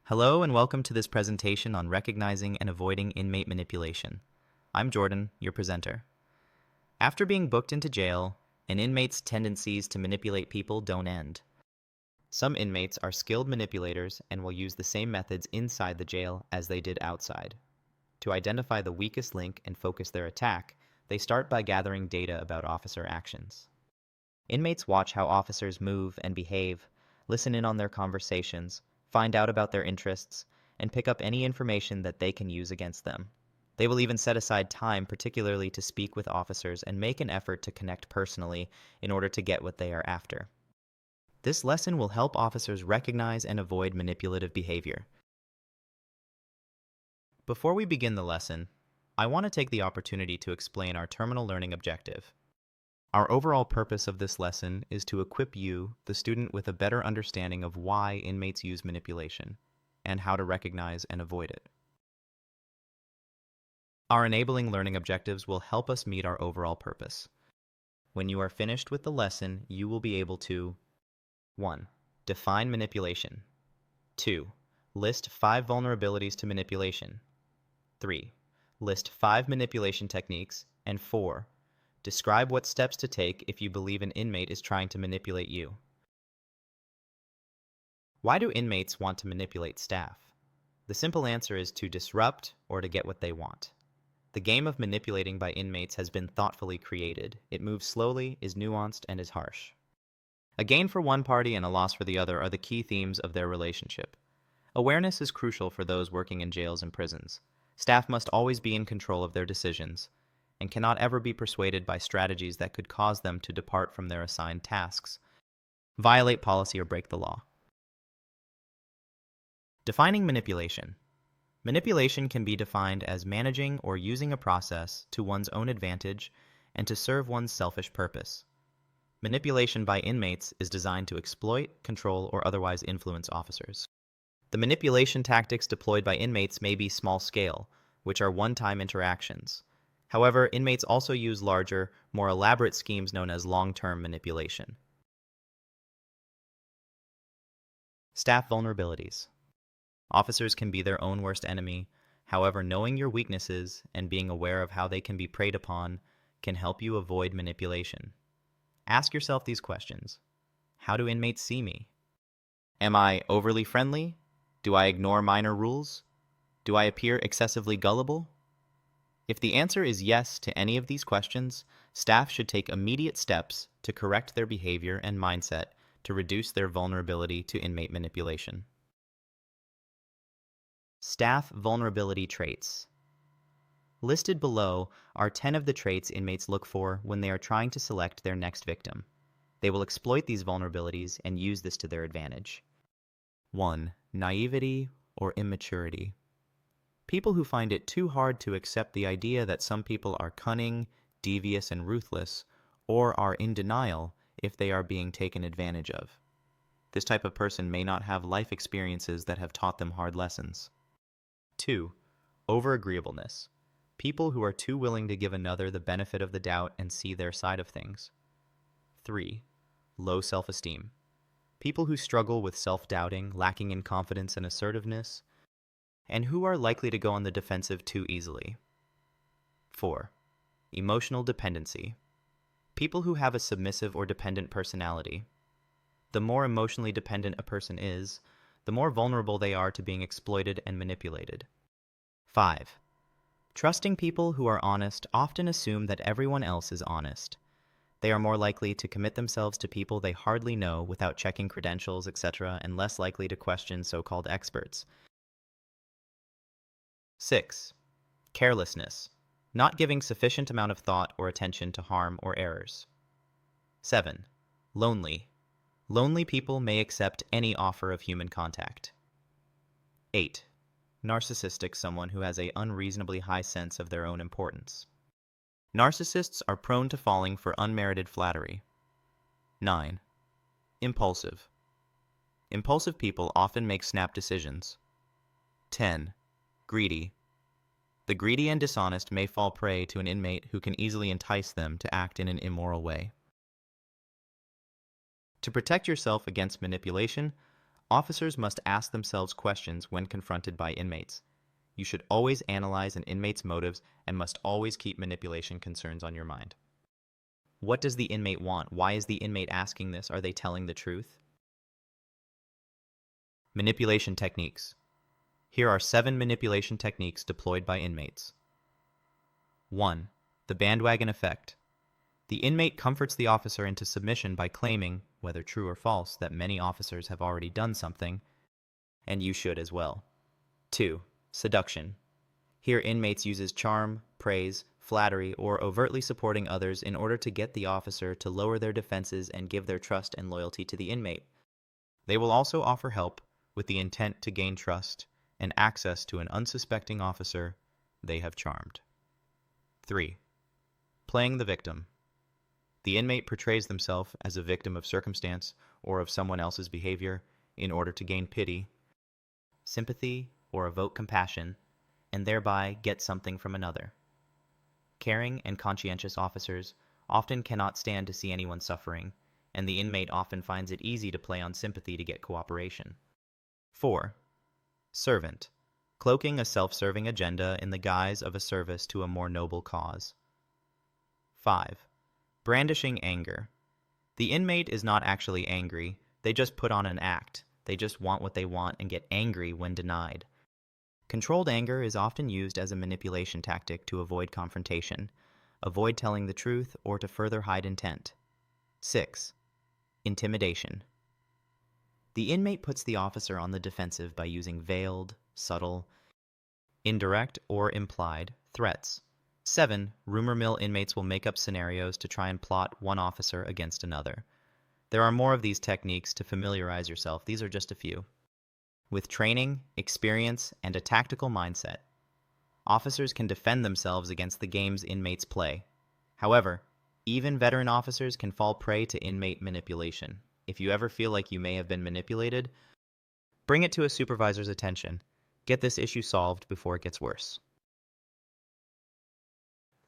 Hello and welcome to this presentation on recognizing and avoiding inmate manipulation. I'm Jordan, your presenter. After being booked into jail, an inmate's tendencies to manipulate people don't end. Some inmates are skilled manipulators and will use the same methods inside the jail as they did outside. To identify the weakest link and focus their attack, they start by gathering data about officer actions. Inmates watch how officers move and behave, listen in on their conversations, find out about their interests, and pick up any information that they can use against them. They will even set aside time particularly to speak with officers and make an effort to connect personally in order to get what they are after. This lesson will help officers recognize and avoid manipulative behavior. Before we begin the lesson, I want to take the opportunity to explain our terminal learning objective. Our overall purpose of this lesson is to equip you, the student, with a better understanding of why inmates use manipulation and how to recognize and avoid it. Our enabling learning objectives will help us meet our overall purpose. When you are finished with the lesson, you will be able to 1. Define manipulation. 2. List 5 vulnerabilities to manipulation. 3. List 5 manipulation techniques. And 4. Describe what steps to take if you believe an inmate is trying to manipulate you. Why do inmates want to manipulate staff? The simple answer is to disrupt or to get what they want. The game of manipulating by inmates has been thoughtfully created. It moves slowly, is nuanced, and is harsh. A gain for one party and a loss for the other are the key themes of their relationship. Awareness is crucial for those working in jails and prisons. Staff must always be in control of their decisions and cannot ever be persuaded by strategies that could cause them to depart from their assigned tasks, violate policy, or break the law. Defining manipulation. Manipulation can be defined as managing or using a process to one's own advantage and to serve one's selfish purpose. Manipulation by inmates is designed to exploit, control, or otherwise influence officers. The manipulation tactics deployed by inmates may be small-scale, which are one-time interactions. However, inmates also use larger, more elaborate schemes known as long-term manipulation. Staff vulnerabilities. Officers can be their own worst enemy. However, knowing your weaknesses and being aware of how they can be preyed upon can help you avoid manipulation. Ask yourself these questions. How do inmates see me? Am I overly friendly? Do I ignore minor rules? Do I appear excessively gullible? If the answer is yes to any of these questions, staff should take immediate steps to correct their behavior and mindset to reduce their vulnerability to inmate manipulation. Staff vulnerability traits. Listed below are 10 of the traits inmates look for when they are trying to select their next victim. They will exploit these vulnerabilities and use this to their advantage. 1. Naivety or immaturity. People who find it too hard to accept the idea that some people are cunning, devious, and ruthless, or are in denial if they are being taken advantage of. This type of person may not have life experiences that have taught them hard lessons. 2. Overagreeableness. People who are too willing to give another the benefit of the doubt and see their side of things. 3. Low self-esteem. People who struggle with self-doubting, lacking in confidence and assertiveness, and who are likely to go on the defensive too easily. 4. Emotional dependency. People who have a submissive or dependent personality. The more emotionally dependent a person is, the more vulnerable they are to being exploited and manipulated. 5. Trusting people who are honest often assume that everyone else is honest. They are more likely to commit themselves to people they hardly know without checking credentials, etc., and less likely to question so-called experts. 6. Carelessness. Not giving sufficient amount of thought or attention to harm or errors. 7. Lonely. Lonely people may accept any offer of human contact. 8. Narcissistic. Someone who has an unreasonably high sense of their own importance. Narcissists are prone to falling for unmerited flattery. 9. Impulsive. Impulsive people often make snap decisions. 10. Greedy. The greedy and dishonest may fall prey to an inmate who can easily entice them to act in an immoral way. To protect yourself against manipulation, Officers must ask themselves questions when confronted by inmates. You should always analyze an inmate's motives and must always keep manipulation concerns on your mind. What does the inmate want? Why is the inmate asking this? Are they telling the truth? Manipulation techniques. Here are 7 manipulation techniques deployed by inmates. 1. The bandwagon effect. The inmate comforts the officer into submission by claiming, whether true or false, that many officers have already done something, and you should as well. 2. Seduction. Here inmates uses charm, praise, flattery, or overtly supporting others in order to get the officer to lower their defenses and give their trust and loyalty to the inmate. They will also offer help with the intent to gain trust and access to an unsuspecting officer they have charmed. 3. Playing the victim. The inmate portrays themselves as a victim of circumstance or of someone else's behavior in order to gain pity, sympathy, or evoke compassion, and thereby get something from another. Caring and conscientious officers often cannot stand to see anyone suffering, and the inmate often finds it easy to play on sympathy to get cooperation. 4. Servant. Cloaking a self-serving agenda in the guise of a service to a more noble cause. 5. Brandishing anger. The inmate is not actually angry, they just put on an act. They just want what they want and get angry when denied. Controlled anger is often used as a manipulation tactic to avoid confrontation, avoid telling the truth, or to further hide intent. 6. Intimidation. The inmate puts the officer on the defensive by using veiled, subtle, indirect, or implied threats. 7. Rumor mill inmates will make up scenarios to try and plot one officer against another. There are more of these techniques to familiarize yourself. These are just a few. With training, experience, and a tactical mindset, officers can defend themselves against the games inmates play. However, even veteran officers can fall prey to inmate manipulation. If you ever feel like you may have been manipulated, bring it to a supervisor's attention. Get this issue solved before it gets worse.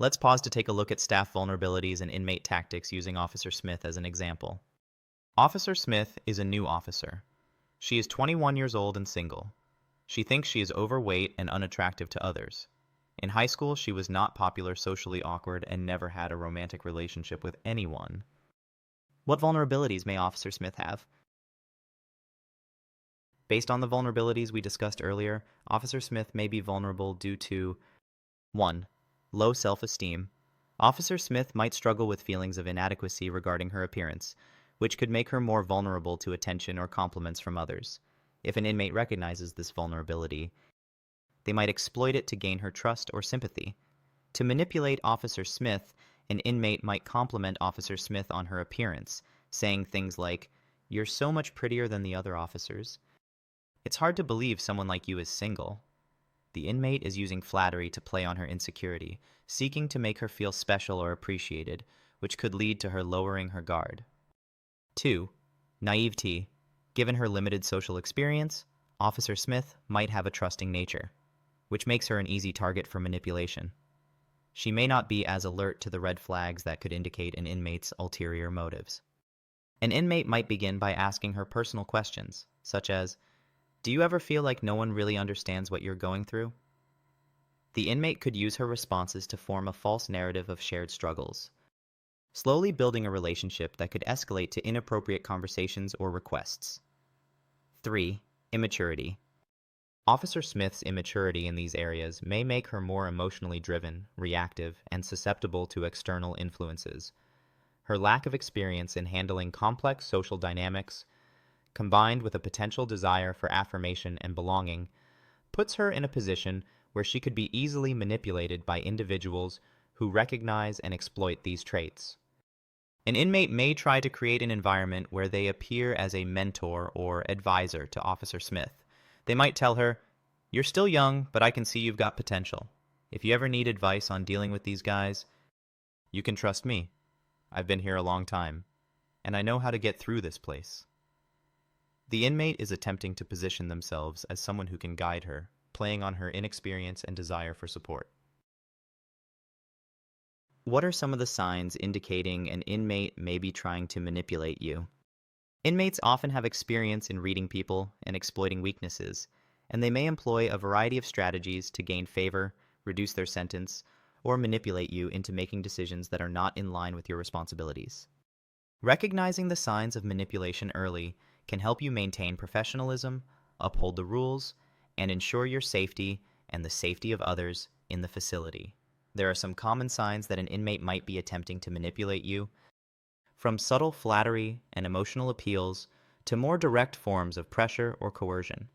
Let's pause to take a look at staff vulnerabilities and inmate tactics using Officer Smith as an example. Officer Smith is a new officer. She is 21 years old and single. She thinks she is overweight and unattractive to others. In high school, she was not popular, socially awkward, and never had a romantic relationship with anyone. What vulnerabilities may Officer Smith have? Based on the vulnerabilities we discussed earlier, Officer Smith may be vulnerable due to 1. Low self-esteem. Officer Smith might struggle with feelings of inadequacy regarding her appearance, which could make her more vulnerable to attention or compliments from others. If an inmate recognizes this vulnerability, they might exploit it to gain her trust or sympathy. To manipulate Officer Smith, an inmate might compliment Officer Smith on her appearance, saying things like, "You're so much prettier than the other officers. It's hard to believe someone like you is single." The inmate is using flattery to play on her insecurity, seeking to make her feel special or appreciated, which could lead to her lowering her guard. 2. Naivety. Given her limited social experience, Officer Smith might have a trusting nature, which makes her an easy target for manipulation. She may not be as alert to the red flags that could indicate an inmate's ulterior motives. An inmate might begin by asking her personal questions, such as, "Do you ever feel like no one really understands what you're going through?" The inmate could use her responses to form a false narrative of shared struggles, slowly building a relationship that could escalate to inappropriate conversations or requests. 3. Immaturity. Officer Smith's immaturity in these areas may make her more emotionally driven, reactive, and susceptible to external influences. Her lack of experience in handling complex social dynamics, combined with a potential desire for affirmation and belonging, puts her in a position where she could be easily manipulated by individuals who recognize and exploit these traits. An inmate may try to create an environment where they appear as a mentor or advisor to Officer Smith. They might tell her, "You're still young, but I can see you've got potential. If you ever need advice on dealing with these guys, you can trust me. I've been here a long time, and I know how to get through this place." The inmate is attempting to position themselves as someone who can guide her, playing on her inexperience and desire for support. What are some of the signs indicating an inmate may be trying to manipulate you? Inmates often have experience in reading people and exploiting weaknesses, and they may employ a variety of strategies to gain favor, reduce their sentence, or manipulate you into making decisions that are not in line with your responsibilities. Recognizing the signs of manipulation early can help you maintain professionalism, uphold the rules, and ensure your safety and the safety of others in the facility. There are some common signs that an inmate might be attempting to manipulate you, from subtle flattery and emotional appeals to more direct forms of pressure or coercion.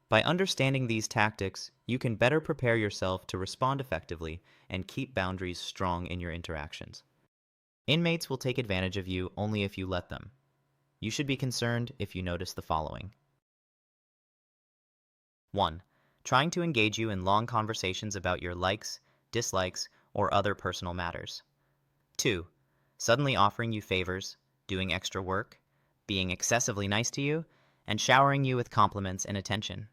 By understanding these tactics, you can better prepare yourself to respond effectively and keep boundaries strong in your interactions. Inmates will take advantage of you only if you let them. You should be concerned if you notice the following. 1. Trying to engage you in long conversations about your likes, dislikes, or other personal matters. 2. Suddenly offering you favors, doing extra work, being excessively nice to you, and showering you with compliments and attention.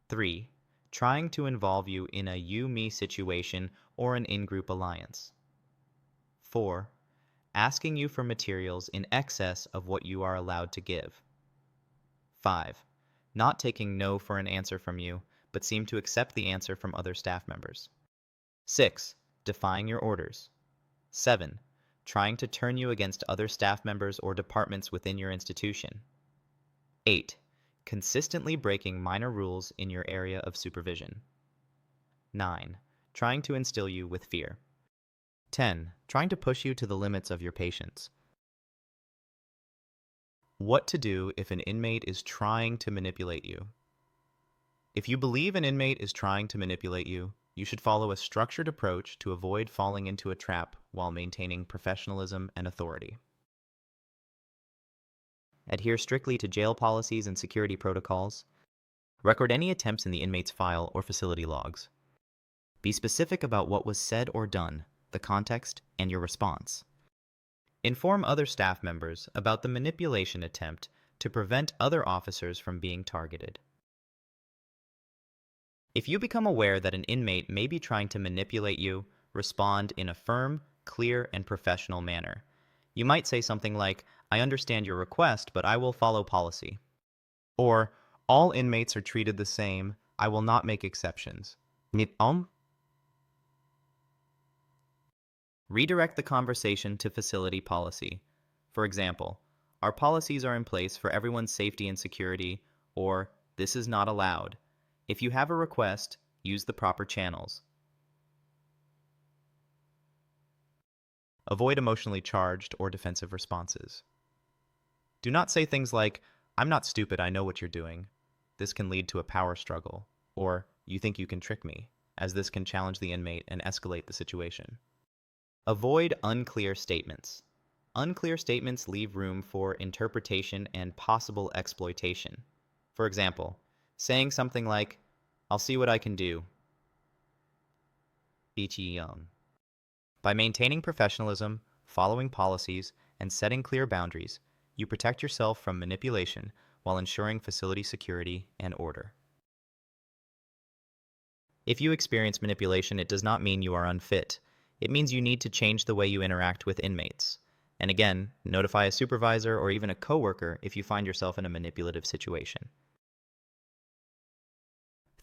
3. Trying to involve you in a you-me situation or an in-group alliance. 4. Asking you for materials in excess of what you are allowed to give. 5. Not taking no for an answer from you, but seem to accept the answer from other staff members. 6. Defying your orders. 7. Trying to turn you against other staff members or departments within your institution. 8. Consistently breaking minor rules in your area of supervision. 9. Trying to instill you with fear. 10. Trying to push you to the limits of your patience. What to do if an inmate is trying to manipulate you? If you believe an inmate is trying to manipulate you, you should follow a structured approach to avoid falling into a trap while maintaining professionalism and authority. Adhere strictly to jail policies and security protocols. Record any attempts in the inmate's file or facility logs. Be specific about what was said or done, the context, and your response. Inform other staff members about the manipulation attempt to prevent other officers from being targeted. If you become aware that an inmate may be trying to manipulate you, respond in a firm, clear, and professional manner. You might say something like, "I understand your request, but I will follow policy." Or, "All inmates are treated the same. I will not make exceptions." Redirect the conversation to facility policy. For example, "Our policies are in place for everyone's safety and security," or "This is not allowed." If you have a request, use the proper channels. Avoid emotionally charged or defensive responses. Do not say things like, "I'm not stupid, I know what you're doing." This can lead to a power struggle. Or, "You think you can trick me," as this can challenge the inmate and escalate the situation. Avoid unclear statements. Unclear statements leave room for interpretation and possible exploitation. For example, saying something like, "I'll see what I can do." By maintaining professionalism, following policies, and setting clear boundaries, you protect yourself from manipulation while ensuring facility security and order. If you experience manipulation, it does not mean you are unfit. It means you need to change the way you interact with inmates. And again, notify a supervisor or even a coworker if you find yourself in a manipulative situation.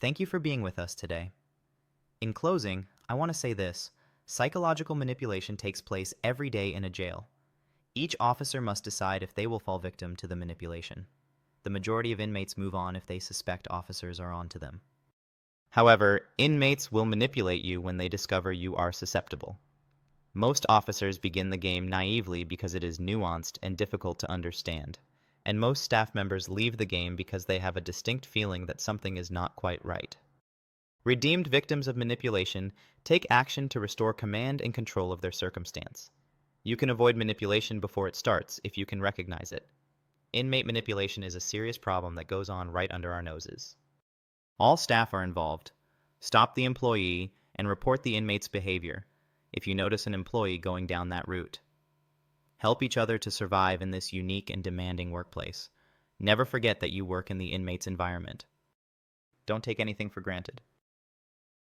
Thank you for being with us today. In closing, I want to say this. Psychological manipulation takes place every day in a jail. Each officer must decide if they will fall victim to the manipulation. The majority of inmates move on if they suspect officers are on to them. However, inmates will manipulate you when they discover you are susceptible. Most officers begin the game naively because it is nuanced and difficult to understand, and most staff members leave the game because they have a distinct feeling that something is not quite right. Redeemed victims of manipulation take action to restore command and control of their circumstance. You can avoid manipulation before it starts if you can recognize it. Inmate manipulation is a serious problem that goes on right under our noses. All staff are involved. Stop the employee and report the inmate's behavior if you notice an employee going down that route. Help each other to survive in this unique and demanding workplace. Never forget that you work in the inmate's environment. Don't take anything for granted.